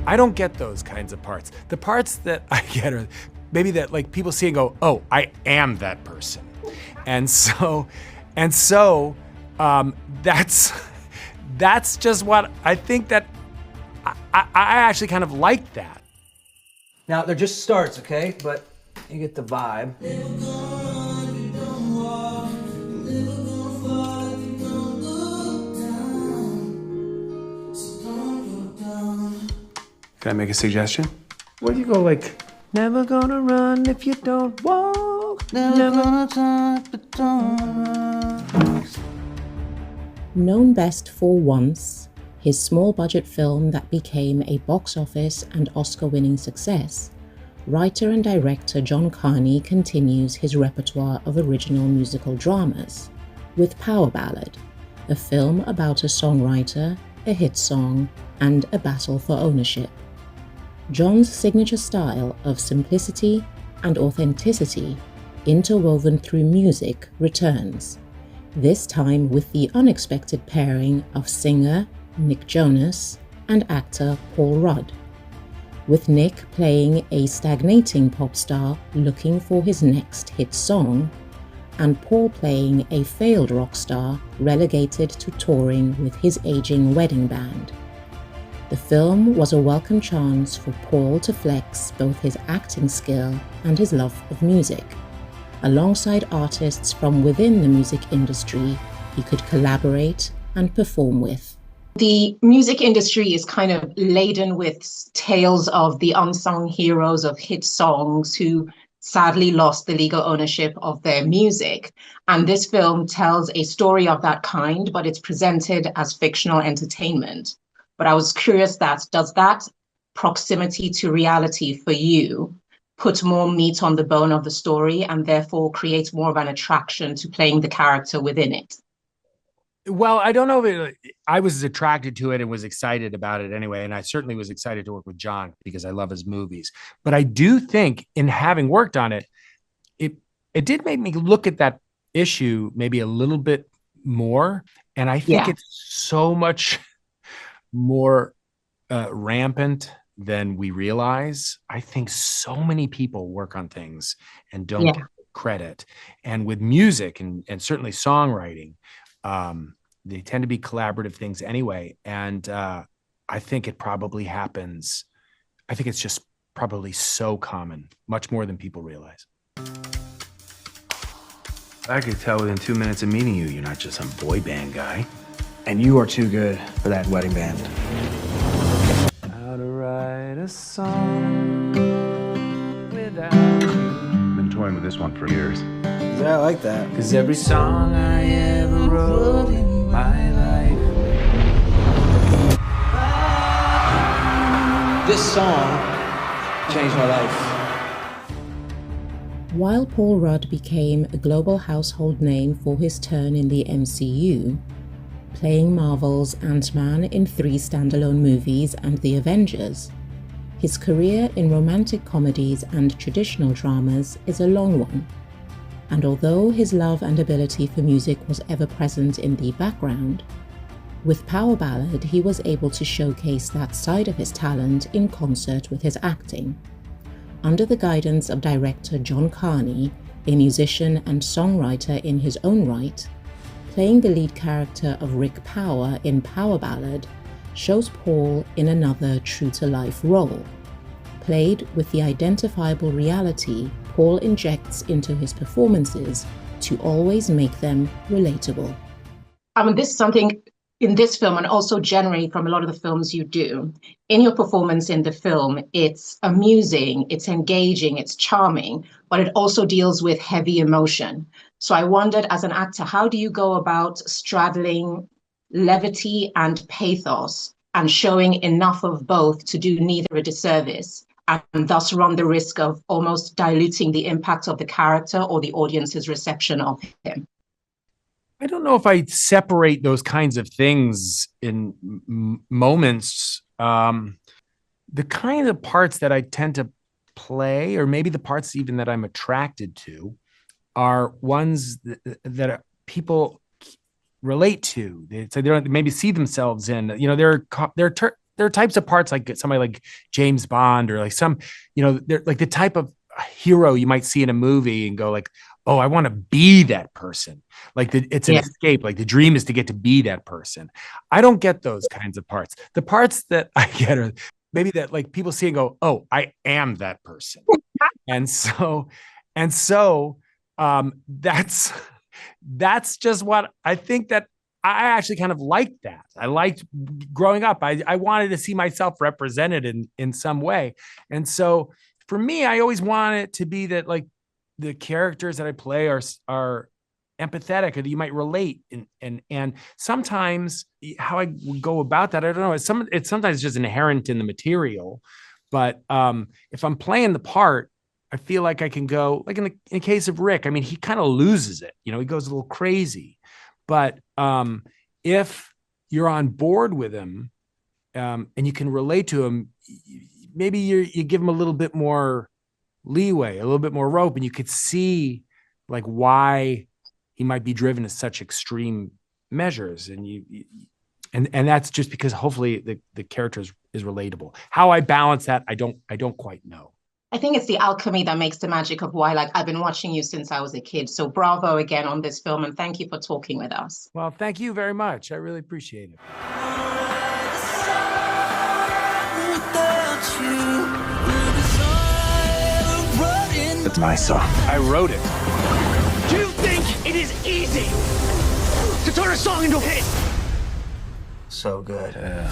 I don't get those kinds of parts. The parts that I get are maybe that like people see and go, oh, I am that person. And so that's just what I think that I actually kind of like that. Now they're just starts, okay? But you get the vibe. Can I make a suggestion? What do you go like, never gonna run if you don't walk, never gonna talk but don't run. Known best for Once, his small-budget film that became a box office and Oscar-winning success, writer and director John Carney continues his repertoire of original musical dramas with Power Ballad, a film about a songwriter, a hit song, and a battle for ownership. John's signature style of simplicity and authenticity interwoven through music returns, this time with the unexpected pairing of singer Nick Jonas and actor Paul Rudd, with Nick playing a stagnating pop star looking for his next hit song, and Paul playing a failed rock star relegated to touring with his aging wedding band. The film was a welcome chance for Paul to flex both his acting skill and his love of music. Alongside artists from within the music industry he could collaborate and perform with. The music industry is kind of laden with tales of the unsung heroes of hit songs who sadly lost the legal ownership of their music. And this film tells a story of that kind, but it's presented as fictional entertainment. But I was curious does that proximity to reality for you put more meat on the bone of the story and therefore create more of an attraction to playing the character within it? Well, I don't know if I was attracted to it and was excited about it anyway. And I certainly was excited to work with John because I love his movies. But I do think in having worked on it, it did make me look at that issue maybe a little bit more. And I think it's so much more rampant than we realize. I think so many people work on things and don't get credit. And with music and certainly songwriting, they tend to be collaborative things anyway. And I think it probably happens. I think it's just probably so common, much more than people realize. I could tell within 2 minutes of meeting you, you're not just some boy band guy. And you are too good for that wedding band. How to write a song without you. I've been toying with this one for years. Yeah, I like that. Cause every song I ever wrote in my life. This song changed my life. While Paul Rudd became a global household name for his turn in the MCU, playing Marvel's Ant-Man in 3 standalone movies and The Avengers, his career in romantic comedies and traditional dramas is a long one. And although his love and ability for music was ever present in the background, with Power Ballad he was able to showcase that side of his talent in concert with his acting. Under the guidance of director John Carney, a musician and songwriter in his own right, playing the lead character of Rick Power in Power Ballad shows Paul in another true-to-life role, played with the identifiable reality Paul injects into his performances to always make them relatable. I mean, this is something in this film and also generally from a lot of the films you do. In your performance in the film, it's amusing, it's engaging, it's charming, but it also deals with heavy emotion. So I wondered, as an actor, how do you go about straddling levity and pathos and showing enough of both to do neither a disservice and thus run the risk of almost diluting the impact of the character or the audience's reception of him? I don't know if I separate those kinds of things in moments. the kind of parts that I tend to play, or maybe the parts even that I'm attracted to, are ones that people relate to. They don't maybe see themselves in. There are types of parts like somebody like James Bond, or like they're like the type of hero you might see in a movie and go like, oh, I want to be that person. Like it's an escape. Like the dream is to get to be that person. I don't get those kinds of parts. The parts that I get are maybe that like people see and go, oh, I am that person. and so that's just what I think. That I actually kind of liked that. I liked growing up. I wanted to see myself represented in some way. And so for me, I always want it to be that like the characters that I play are empathetic, or that you might relate. And sometimes how I would go about that, I don't know. It's sometimes just inherent in the material. But if I'm playing the part, I feel like I can go, like in the case of Rick, I mean, he kind of loses it. He goes a little crazy. But if you're on board with him and you can relate to him, maybe you give him a little bit more leeway, a little bit more rope, and you could see like why he might be driven to such extreme measures. And that's just because hopefully the character is relatable. How I balance that, I don't quite know. I think it's the alchemy that makes the magic of why, like, I've been watching you since I was a kid. So bravo again on this film, and thank you for talking with us. Well, thank you very much. I really appreciate it. It's my song. I wrote it. Do you think it is easy to turn a song into a hit? So good. Yeah.